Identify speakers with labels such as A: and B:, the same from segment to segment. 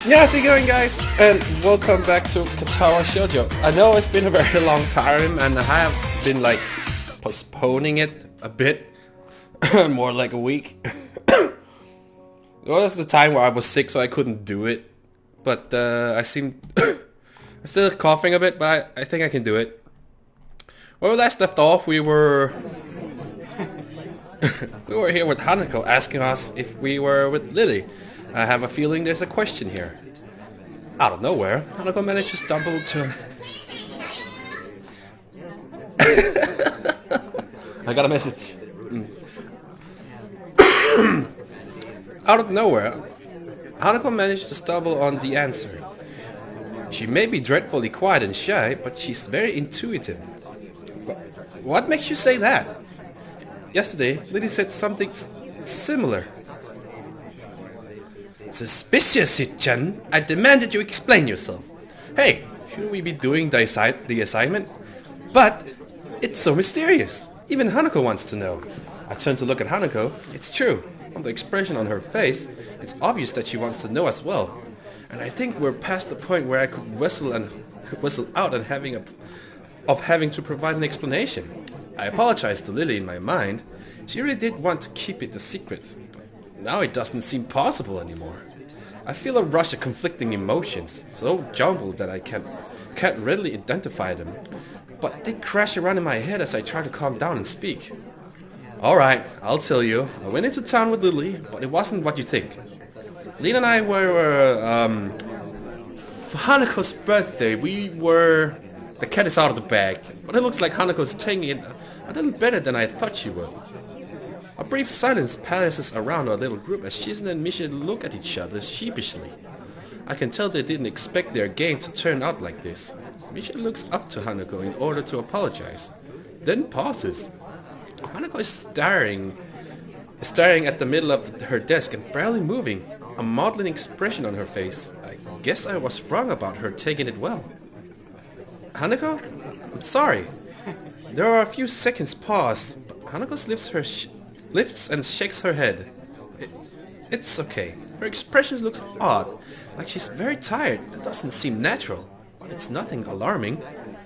A: Yeah, how's it going, guys? And welcome back to Katawa Shoujo. I know it's been a very long time and I have been like postponing it a bit, more like a week. It was the time where I was sick so I couldn't do it. But I seem... I'm still coughing a bit, but I think I can do it. When we last left off, we were here with Hanako asking us if we were with Lily. I have a feeling there's a question here. Out of nowhere, Hanako managed to stumble to... I got a message. Out of nowhere, Hanako managed to stumble on the answer. She may be dreadfully quiet and shy, but she's very intuitive. What makes you say that? Yesterday, Lily said something similar. Suspicious, Hit-chan. I demand that you explain yourself. Hey, shouldn't we be doing the assignment? But it's so mysterious. Even Hanako wants to know. I turn to look at Hanako. It's true. From the expression on her face, it's obvious that she wants to know as well. And I think we're past the point where I could whistle out and having to provide an explanation. I apologize to Lily in my mind. She really did want to keep it a secret. Now it doesn't seem possible anymore. I feel a rush of conflicting emotions, so jumbled that I can't readily identify them. But they crash around in my head as I try to calm down and speak. Alright, I'll tell you. I went into town with Lily, but it wasn't what you think. Lily and I were, for Hanako's birthday, the cat is out of the bag, but it looks like Hanako's taking it a little better than I thought she would. A brief silence passes around our little group as Shizen and Misha look at each other sheepishly. I can tell they didn't expect their game to turn out like this. Misha looks up to Hanako in order to apologize, then pauses. Hanako is staring at the middle of her desk and barely moving, a maudlin expression on her face. I guess I was wrong about her taking it well. Hanako? I'm sorry. There are a few seconds pause, but Hanako lifts and shakes her head. It's okay. Her expression looks odd, like she's very tired. That doesn't seem natural, but it's nothing alarming.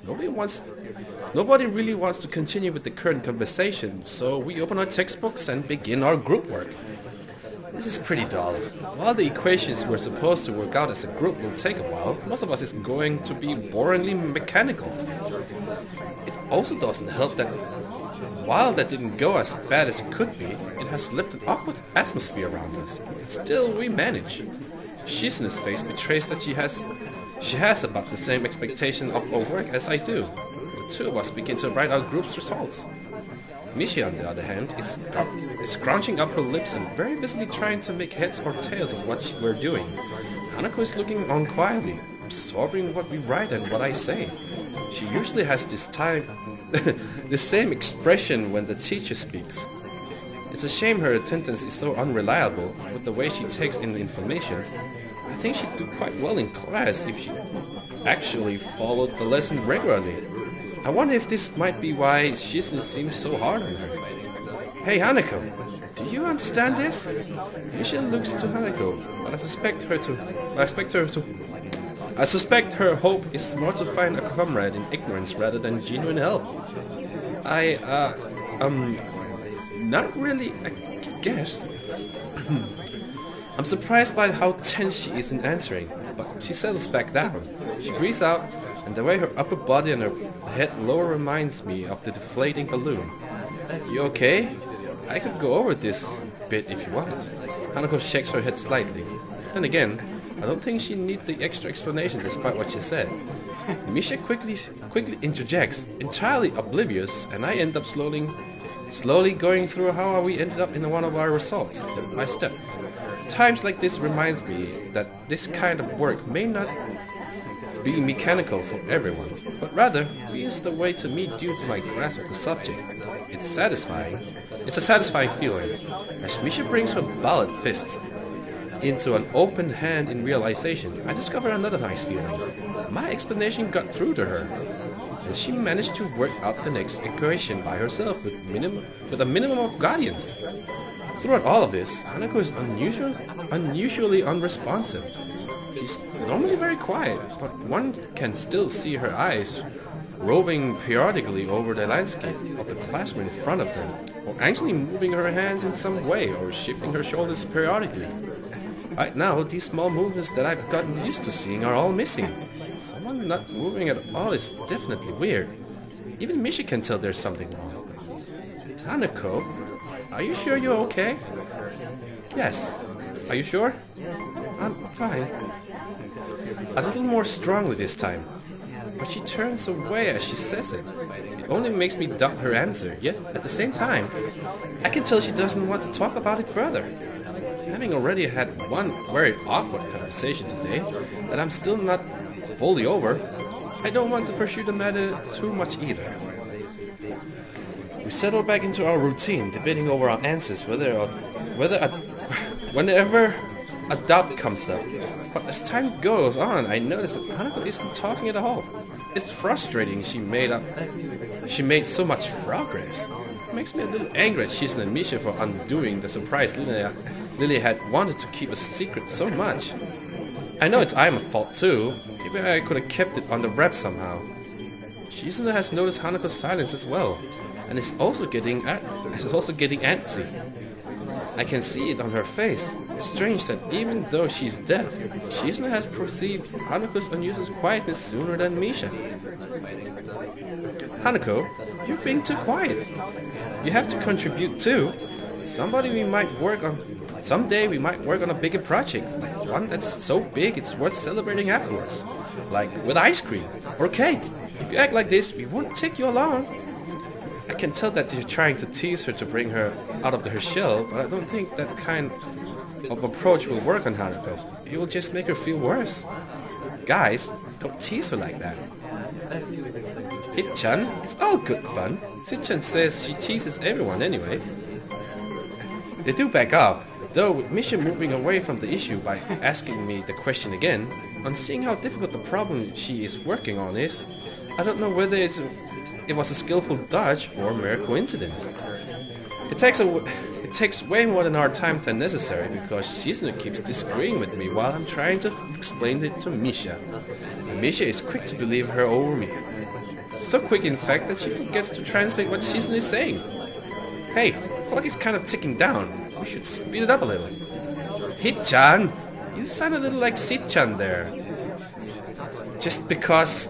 A: Nobody really wants to continue with the current conversation, so we open our textbooks and begin our group work. This is pretty dull. While the equations we're supposed to work out as a group will take a while, most of us is going to be boringly mechanical. It also doesn't help that while that didn't go as bad as it could be, it has left an awkward atmosphere around us. Still, we manage. Shizune's face betrays that she has about the same expectation of our work as I do. The two of us begin to write our group's results. Mishi, on the other hand, is scrunching up her lips and very busily trying to make heads or tails of what we're doing. Hanako is looking on quietly, absorbing what we write and what I say. She usually has this same expression when the teacher speaks. It's a shame her attendance is so unreliable with the way she takes in the information. I think she'd do quite well in class if she actually followed the lesson regularly. I wonder if this might be why Shizune seems so hard on her. Hey Hanako, do you understand this? Michelle looks to Hanako, but I suspect her hope is more to find a comrade in ignorance rather than genuine help. Not really, I guess. I'm surprised by how tense she is in answering, but she settles back down. She breathes out, and the way her upper body and her head lower reminds me of the deflating balloon. You okay? I could go over this bit if you want. Hanako shakes her head slightly. Then again, I don't think she needs the extra explanation despite what she said. Misha quickly interjects, entirely oblivious, and I end up slowly going through how we ended up in one of our results, step by step. Times like this reminds me that this kind of work may not be mechanical for everyone, but rather feels the way to me due to my grasp of the subject. It's satisfying. It's a satisfying feeling. As Misha brings her balled fists into an open hand in realization, I discover another nice feeling. My explanation got through to her, and she managed to work out the next equation by herself with a minimum of guidance. Throughout all of this, Hanako is unusually unresponsive. She's normally very quiet, but one can still see her eyes roving periodically over the landscape of the classroom in front of her, or actually moving her hands in some way, or shifting her shoulders periodically. Right now, these small movements that I've gotten used to seeing are all missing. Someone not moving at all is definitely weird. Even Misha can tell there's something wrong. Hanako, are you sure you're okay? Yes. Are you sure? I'm fine. A little more strongly this time. But she turns away as she says it. It only makes me doubt her answer, yet at the same time, I can tell she doesn't want to talk about it further. Having already had one very awkward conversation today that I'm still not fully over, I don't want to pursue the matter too much either. We settle back into our routine, debating over our answers whenever a doubt comes up. But as time goes on, I notice that Hanako isn't talking at all. It's frustrating she made so much progress. It makes me a little angry at Shizen and Misha for undoing the surprise Lily had wanted to keep a secret so much. I know I'm at fault too. Maybe I could have kept it on the wrap somehow. Shizen has noticed Hanako's silence as well, and is also getting antsy. I can see it on her face. It's strange that even though she's deaf, Shizen has perceived Hanako's unusual quietness sooner than Misha. Hanako, you're being too quiet. You have to contribute too. Someday we might work on a bigger project, like one that's so big it's worth celebrating afterwards. Like with ice cream or cake. If you act like this, we won't take you along. I can tell that you're trying to tease her to bring her out of her shell, but I don't think that kind of approach will work on Hanako. It will just make her feel worse. Guys, don't tease her like that. Hit-chan, it's all good fun. Sit-chan says she teases everyone anyway. They do back up, though with Misha moving away from the issue by asking me the question again, on seeing how difficult the problem she is working on is. I don't know whether it was a skillful dodge or mere coincidence. It takes way more than our time than necessary because Shizuno keeps disagreeing with me while I'm trying to explain it to Misha. And Misha is quick to believe her over me. So quick in fact that she forgets to translate what Shizuno is saying. Hey, the clock is kind of ticking down. We should speed it up a little. Hit-chan! You sound a little like Sit-chan there. Just because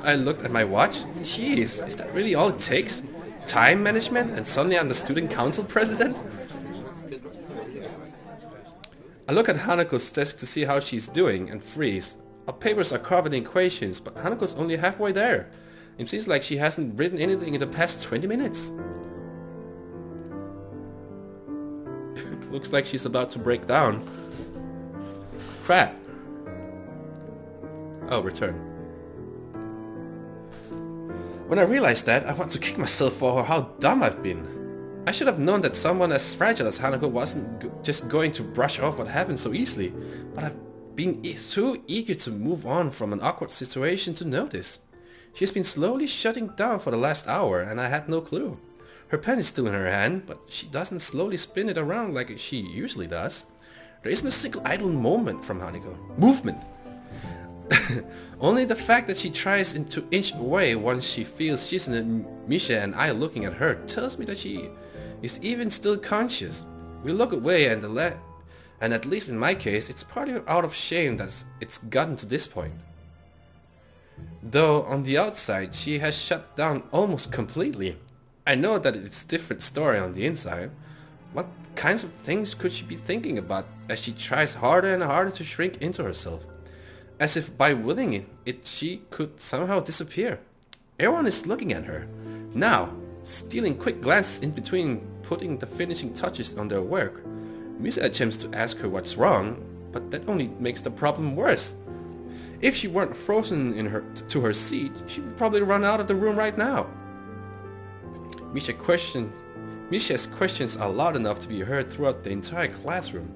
A: I looked at my watch? Jeez, is that really all it takes? Time management and suddenly I'm the student council president? I look at Hanako's desk to see how she's doing and freeze. Our papers are covered in equations, but Hanako's only halfway there. It seems like she hasn't written anything in the past 20 minutes. Looks like she's about to break down. Crap. Oh, return. When I realize that, I want to kick myself for how dumb I've been. I should have known that someone as fragile as Hanako wasn't just going to brush off what happened so easily, but I've been too eager to move on from an awkward situation to notice. She has been slowly shutting down for the last hour, and I had no clue. Her pen is still in her hand, but she doesn't slowly spin it around like she usually does. There isn't a single idle movement from Hanako. Only the fact that she tries to inch away once she feels Shizen and Misha and I looking at her tells me that she is even still conscious. We look away and at least in my case, it's partly out of shame that it's gotten to this point. Though on the outside she has shut down almost completely. I know that it's a different story on the inside. What kinds of things could she be thinking about as she tries harder and harder to shrink into herself? As if by willing it she could somehow disappear. Everyone is looking at her. Now, stealing quick glances in between putting the finishing touches on their work. Misa attempts to ask her what's wrong, but that only makes the problem worse. If she weren't frozen to her seat, she would probably run out of the room right now. Misha's questions are loud enough to be heard throughout the entire classroom,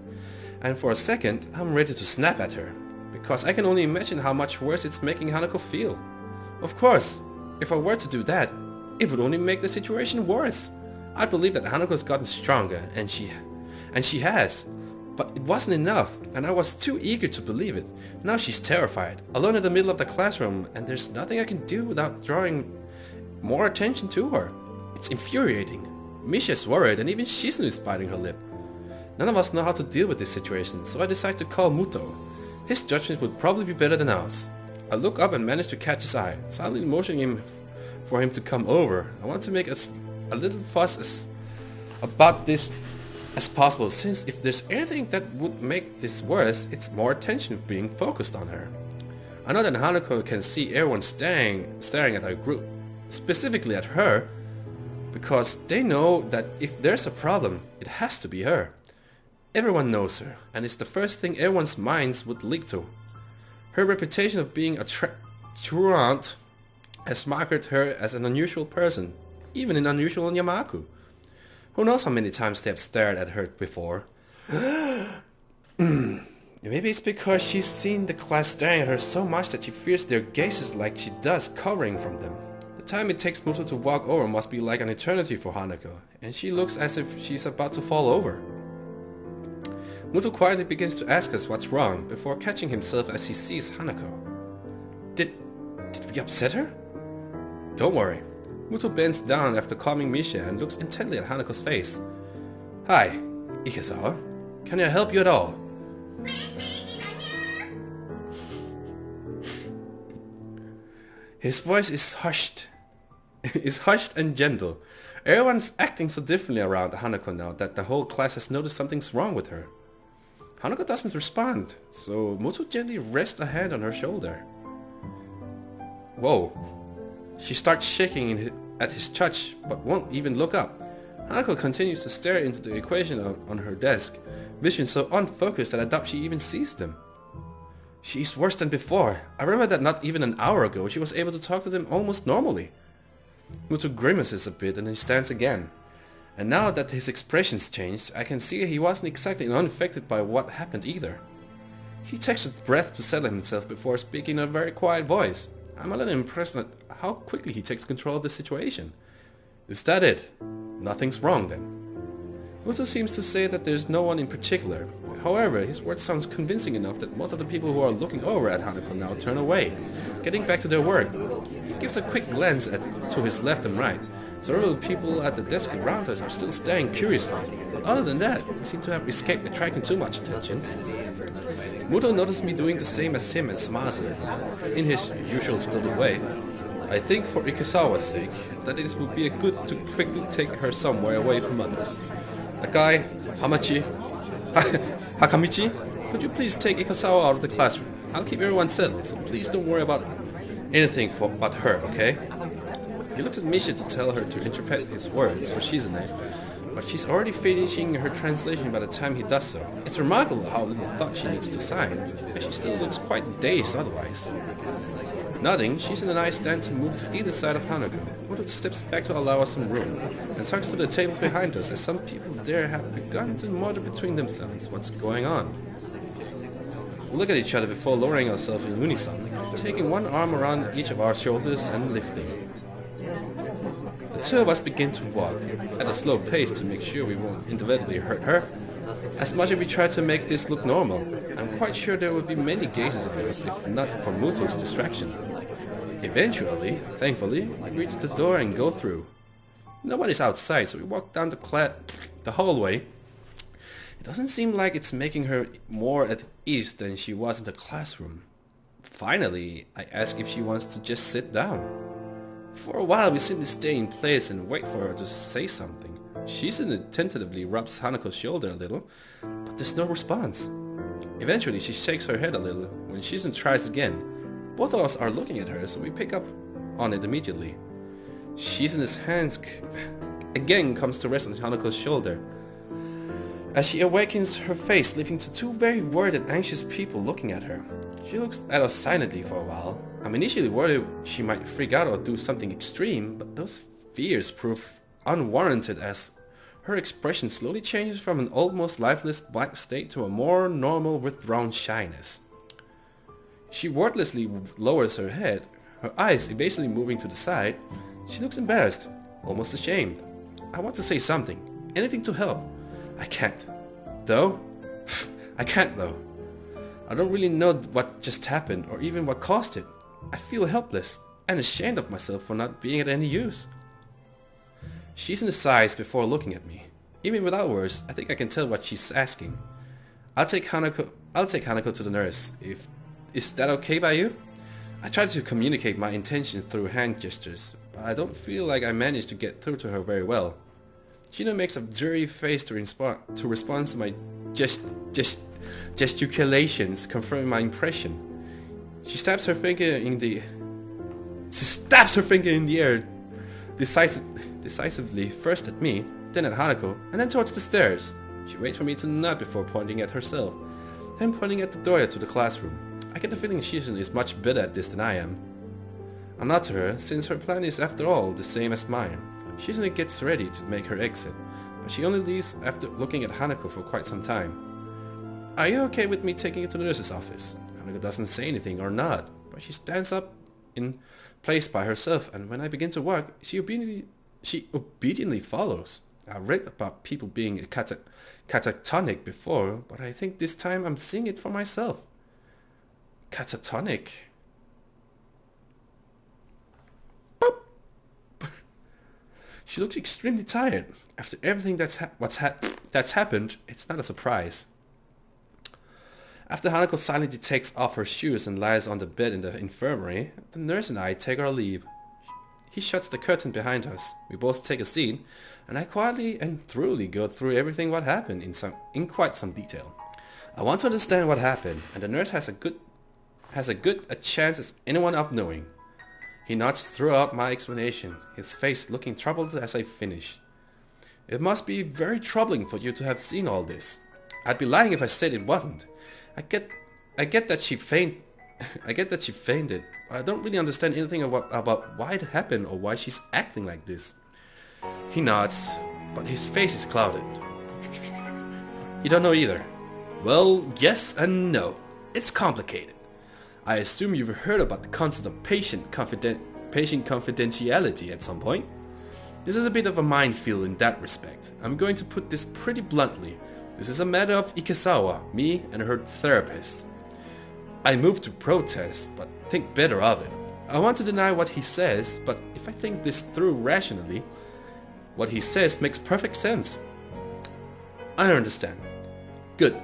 A: and for a second I'm ready to snap at her, because I can only imagine how much worse it's making Hanako feel. Of course, if I were to do that, it would only make the situation worse. I believe that Hanako's gotten stronger, and she has, But it wasn't enough, and I was too eager to believe it. Now she's terrified, alone in the middle of the classroom, and there's nothing I can do without drawing more attention to her. It's infuriating. Misha's worried, and even Shizune is biting her lip. None of us know how to deal with this situation, so I decide to call Muto. His judgment would probably be better than ours. I look up and manage to catch his eye, silently motioning him for him to come over. I want to make a little fuss about this as possible, since if there's anything that would make this worse, it's more attention being focused on her. I know that Hanako can see everyone staring at our group, specifically at her, because they know that if there's a problem, it has to be her. Everyone knows her, and it's the first thing everyone's minds would leap to. Her reputation of being a truant has marked her as an unusual person, even in unusual Yamaku. Who knows how many times they have stared at her before. Maybe it's because she's seen the class staring at her so much that she fears their gazes like she does covering from them. The time it takes Muto to walk over must be like an eternity for Hanako, and she looks as if she's about to fall over. Muto quietly begins to ask us what's wrong, before catching himself as he sees Hanako. Did we upset her? Don't worry. Muto bends down after calming Misha and looks intently at Hanako's face. Hi, Ikezawa. Can I help you at all? His voice is hushed and gentle. Everyone's acting so differently around Hanako now that the whole class has noticed something's wrong with her. Hanako doesn't respond, so Muto gently rests a hand on her shoulder. Whoa. She starts shaking at his touch, but won't even look up. Hanako continues to stare into the equation on her desk, vision so unfocused that I doubt she even sees them. She's worse than before. I remember that not even an hour ago she was able to talk to them almost normally. Muto grimaces a bit and he stands again. And now that his expression's changed, I can see he wasn't exactly unaffected by what happened either. He takes a breath to settle himself before speaking in a very quiet voice. I'm a little impressed at how quickly he takes control of the situation. Is that it? Nothing's wrong then. Muto seems to say that there's no one in particular. However, his words sounds convincing enough that most of the people who are looking over at Hanako now turn away, getting back to their work. He gives a quick glance to his left and right. Several people at the desk around us are still staring curiously, but other than that, we seem to have escaped attracting too much attention. Muto noticed me doing the same as him and smiles a little, in his usual stilted way. I think for Ikezawa's sake, that it would be good to quickly take her somewhere away from others. Nakai, Hakamichi, could you please take Ikezawa out of the classroom? I'll keep everyone settled, so please don't worry about anything but her, okay? He looks at Misha to tell her to interpret his words for Shizune, but she's already finishing her translation by the time he does so. It's remarkable how little thought she needs to sign, but she still looks quite dazed otherwise. Nodding, Shizune and I stand to move to either side of Hanako. Muto steps back to allow us some room, and talks to the table behind us as some people there have begun to mutter between themselves what's going on. We look at each other before lowering ourselves in unison, taking one arm around each of our shoulders and lifting. The two of us begin to walk, at a slow pace to make sure we won't inadvertently hurt her. As much as we try to make this look normal, I'm quite sure there would be many gazes on us if not for Muto's distraction. Eventually, thankfully, we reach the door and go through. Nobody's outside, so we walk down the hallway. It doesn't seem like it's making her more at ease than she was in the classroom. Finally, I ask if she wants to just sit down. For a while, we simply stay in place and wait for her to say something. Shizune tentatively rubs Hanako's shoulder a little, but there's no response. Eventually, she shakes her head a little when Shizune tries again. Both of us are looking at her, so we pick up on it immediately. Shizune's hands again comes to rest on Hanako's shoulder. As she awakens, her face leaving to two very worried and anxious people looking at her. She looks at us silently for a while. I'm initially worried she might freak out or do something extreme, but those fears prove unwarranted as her expression slowly changes from an almost lifeless blank state to a more normal withdrawn shyness. She wordlessly lowers her head, her eyes evasively moving to the side. She looks embarrassed, almost ashamed. I want to say something, anything to help. I can't. Though, I can't though. I don't really know what just happened or even what caused it. I feel helpless and ashamed of myself for not being at any use. She's in the sighs before looking at me. Even without words, I think I can tell what she's asking. I'll take Hanako to the nurse. Is that okay by you? I try to communicate my intentions through hand gestures, but I don't feel like I managed to get through to her very well. She then makes a dreary face to respond to my gesticulations, confirming my impression. She stabs her finger in the air decisively, first at me, then at Hanako, and then towards the stairs. She waits for me to nod before pointing at herself, then pointing at the door to the classroom. I get the feeling she is much better at this than I am. I nod to her, since her plan is after all the same as mine. Shizune gets ready to make her exit, but she only leaves after looking at Hanako for quite some time. Are you okay with me taking you to the nurse's office? Hanako doesn't say anything or nod, but she stands up in place by herself, and when I begin to work, she obediently follows. I read about people being catatonic before, but I think this time I'm seeing it for myself. Catatonic? She looks extremely tired. After everything that's happened, it's not a surprise. After Hanako silently takes off her shoes and lies on the bed in the infirmary, the nurse and I take our leave. He shuts the curtain behind us. We both take a seat, and I quietly and thoroughly go through everything what happened in quite some detail. I want to understand what happened, and the nurse has a good chance as anyone of knowing. He nods throughout my explanation, his face looking troubled as I finish. It must be very troubling for you to have seen all this. I'd be lying if I said it wasn't. I get that she fainted, but I don't really understand anything about why it happened or why she's acting like this. He nods, but his face is clouded. You don't know either. Well, yes and no. It's complicated. I assume you've heard about the concept of patient confidentiality at some point. This is a bit of a minefield in that respect. I'm going to put this pretty bluntly. This is a matter of Ikesawa, me and her therapist. I move to protest, but think better of it. I want to deny what he says, but if I think this through rationally, what he says makes perfect sense. I understand. Good.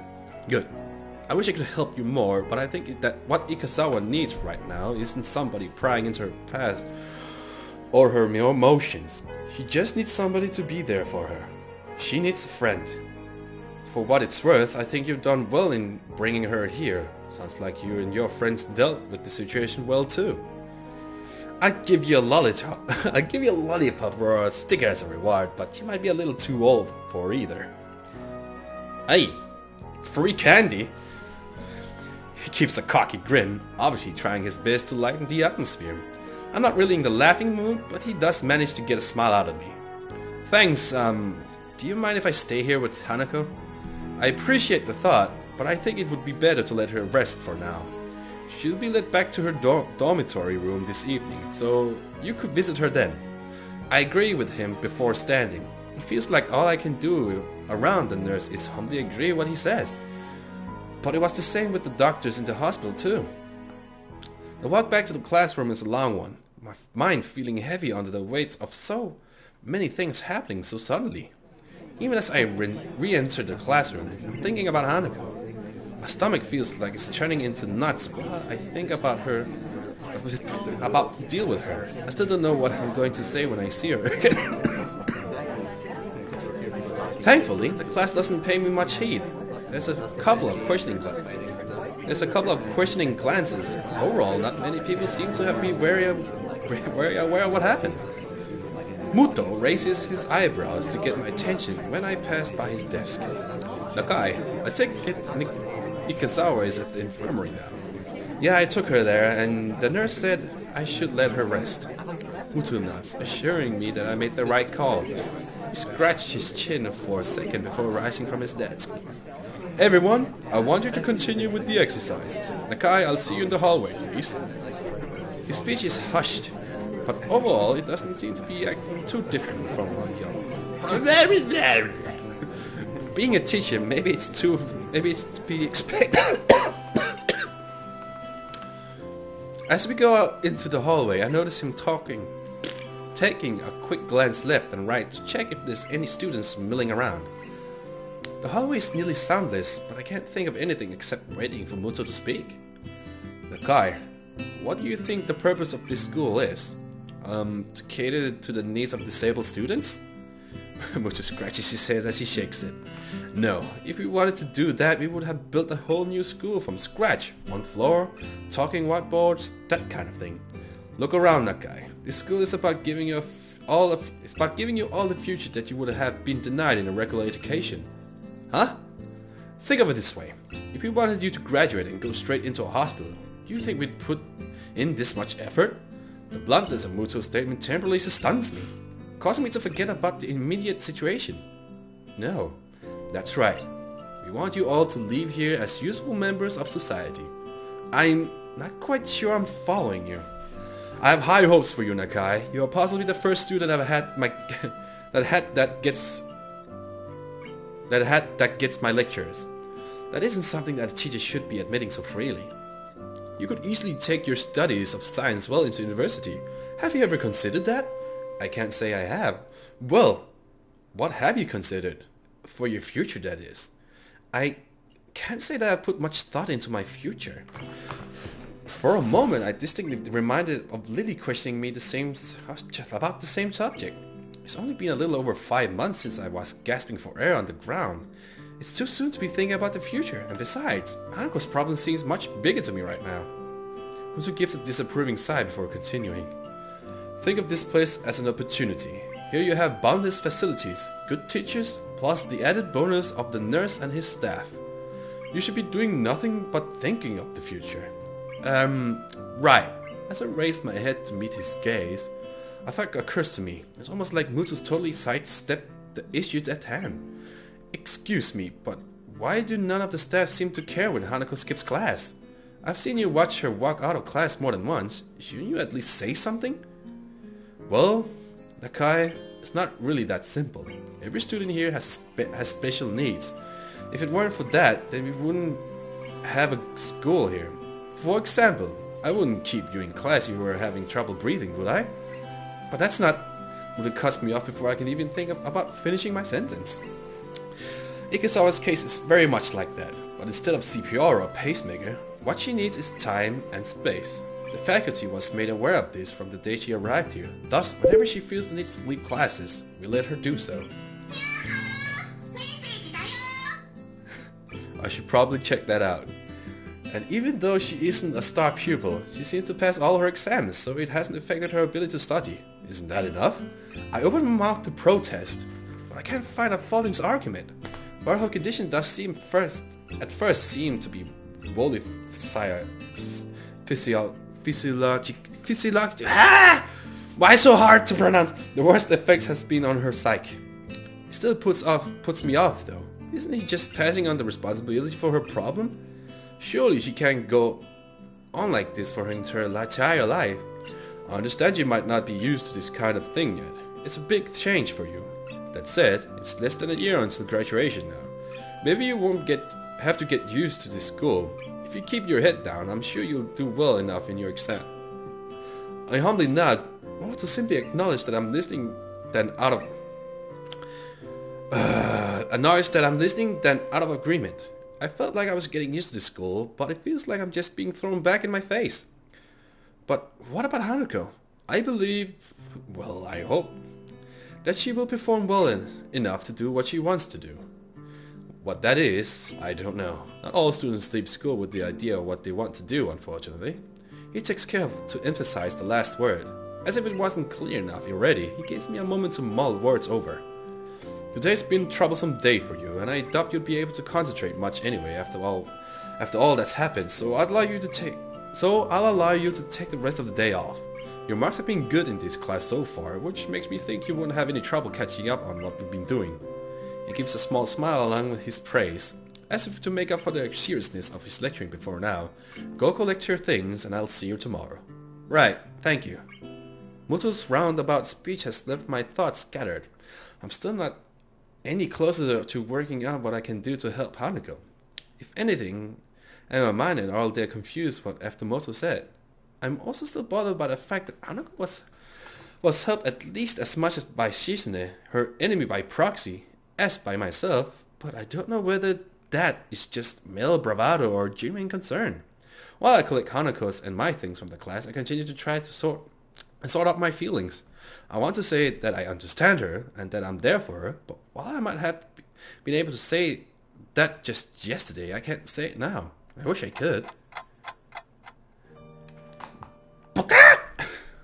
A: I wish I could help you more, but I think that what Ikesawa needs right now isn't somebody prying into her past or her emotions. She just needs somebody to be there for her. She needs a friend. For what it's worth, I think you've done well in bringing her here. Sounds like you and your friends dealt with the situation well too. I'd give you a lollipop. I'd give you a lollipop or a sticker as a reward, but she might be a little too old for either. Hey, free candy? He keeps a cocky grin, obviously trying his best to lighten the atmosphere. I'm not really in the laughing mood, but he does manage to get a smile out of me. Thanks, do you mind if I stay here with Hanako? I appreciate the thought, but I think it would be better to let her rest for now. She'll be led back to her dormitory room this evening, so you could visit her then. I agree with him before standing. It feels like all I can do around the nurse is humbly agree what he says. But it was the same with the doctors in the hospital too. The walk back to the classroom is a long one, my mind feeling heavy under the weight of so many things happening so suddenly. Even as I re-enter the classroom, I'm thinking about Hanako. My stomach feels like it's turning into nuts while I think about to deal with her. I still don't know what I'm going to say when I see her again. Thankfully, the class doesn't pay me much heed. There's a couple of questioning glances. Overall, not many people seem to have been very aware of what happened. Muto raises his eyebrows to get my attention when I pass by his desk. Nakai, I take it Ikesawa is at the infirmary now. Yeah, I took her there, and the nurse said I should let her rest. Muto nods, assuring me that I made the right call. He scratched his chin for a second before rising from his desk. Everyone, I want you to continue with the exercise. Nakai, I'll see you in the hallway, please. His speech is hushed, but overall it doesn't seem to be acting too different from one young. Being a teacher, maybe it's maybe it's to be expected. As we go out into the hallway, I notice him taking a quick glance left and right to check if there's any students milling around. The hallway is nearly soundless, but I can't think of anything except waiting for Muto to speak. Nakai, what do you think the purpose of this school is? To cater to the needs of disabled students? Muto scratches his head as he shakes it. No, if we wanted to do that, we would have built a whole new school from scratch. One floor, talking whiteboards, that kind of thing. Look around, Nakai. This school is about giving you all the future that you would have been denied in a regular education. Huh? Think of it this way. If we wanted you to graduate and go straight into a hospital, do you think we'd put in this much effort? The bluntness of Muto's statement temporarily stuns me, causing me to forget about the immediate situation. No, that's right. We want you all to leave here as useful members of society. I'm not quite sure I'm following you. I have high hopes for you, Nakai. You are possibly the first student I've had that gets my lectures. That isn't something that a teacher should be admitting so freely. You could easily take your studies of science well into university. Have you ever considered that? I can't say I have. Well, what have you considered? For your future, that is. I can't say that I've put much thought into my future. For a moment, I distinctly reminded of Lily questioning me about the same subject. It's only been a little over 5 months since I was gasping for air on the ground. It's too soon to be thinking about the future, and besides, Hanako's problem seems much bigger to me right now. Muto gives a disapproving sigh before continuing. Think of this place as an opportunity. Here you have boundless facilities, good teachers, plus the added bonus of the nurse and his staff. You should be doing nothing but thinking of the future. Right. As I raised my head to meet his gaze, a thought occurs to me. It's almost like Muto's totally sidestepped the issues at hand. Excuse me, but why do none of the staff seem to care when Hanako skips class? I've seen you watch her walk out of class more than once. Shouldn't you at least say something? Well, Nakai, it's not really that simple. Every student here has special needs. If it weren't for that, then we wouldn't have a school here. For example, I wouldn't keep you in class if you were having trouble breathing, would I? But that's not... would it cut me off before I can even think about finishing my sentence. Ikesawa's case is very much like that, but instead of CPR or a pacemaker, what she needs is time and space. The faculty was made aware of this from the day she arrived here. Thus, whenever she feels the need to leave classes, we let her do so. I should probably check that out. And even though she isn't a star pupil, she seems to pass all her exams, so it hasn't affected her ability to study. Isn't that enough? I open my mouth to protest, but I can't find a fault in his argument. While her condition does seem at first seem to be wholly physiologic. Why so hard to pronounce? The worst effect has been on her psyche. It still puts me off though. Isn't he just passing on the responsibility for her problem? Surely she can't go on like this for her entire life. I understand you might not be used to this kind of thing yet. It's a big change for you. That said, it's less than a year until graduation now. Maybe you won't have to get used to this school. If you keep your head down, I'm sure you'll do well enough in your exam. I humbly nod, more to simply acknowledge that I'm listening than out of agreement. I felt like I was getting used to this school, but it feels like I'm just being thrown back in my face. But what about Hanako? I believe, well, I hope, that she will perform well enough to do what she wants to do. What that is, I don't know. Not all students leave school with the idea of what they want to do, unfortunately. He takes care to emphasize the last word. As if it wasn't clear enough already, he gives me a moment to mull words over. Today's been a troublesome day for you, and I doubt you'll be able to concentrate much anyway after all that's happened, so I'll allow you to take the rest of the day off. Your marks have been good in this class so far, which makes me think you won't have any trouble catching up on what we've been doing. He gives a small smile along with his praise, as if to make up for the seriousness of his lecturing before now. Go collect your things, and I'll see you tomorrow. Right, thank you. Muto's roundabout speech has left my thoughts scattered. I'm still not any closer to working out what I can do to help Hanako. If anything, and my mind and all there confused what Aftermoto said. I'm also still bothered by the fact that Hanako was helped at least as much as by Shizune, her enemy by proxy, as by myself, but I don't know whether that is just male bravado or genuine concern. While I collect Hanako's and my things from the class, I continue to try to sort out my feelings. I want to say that I understand her and that I'm there for her, but while I might have been able to say that just yesterday, I can't say it now. I wish I could.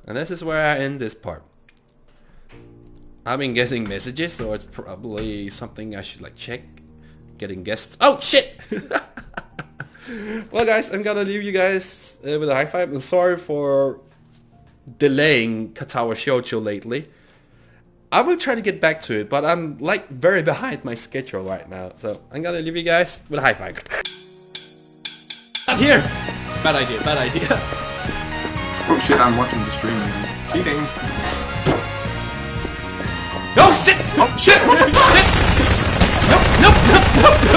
A: And this is where I end this part. I've been getting messages, so it's probably something I should like check. Getting guests. Oh shit! Well guys, I'm gonna leave you guys with a high five. I'm sorry for delaying Katawa Shoujo lately. I will try to get back to it, but I'm like very behind my schedule right now. So I'm gonna leave you guys with a high five. Not here! Bad idea, bad idea.
B: Oh shit, I'm watching the stream. Cheating.
A: No shit! Oh shit! Shit! Nope, nope, nope, nope!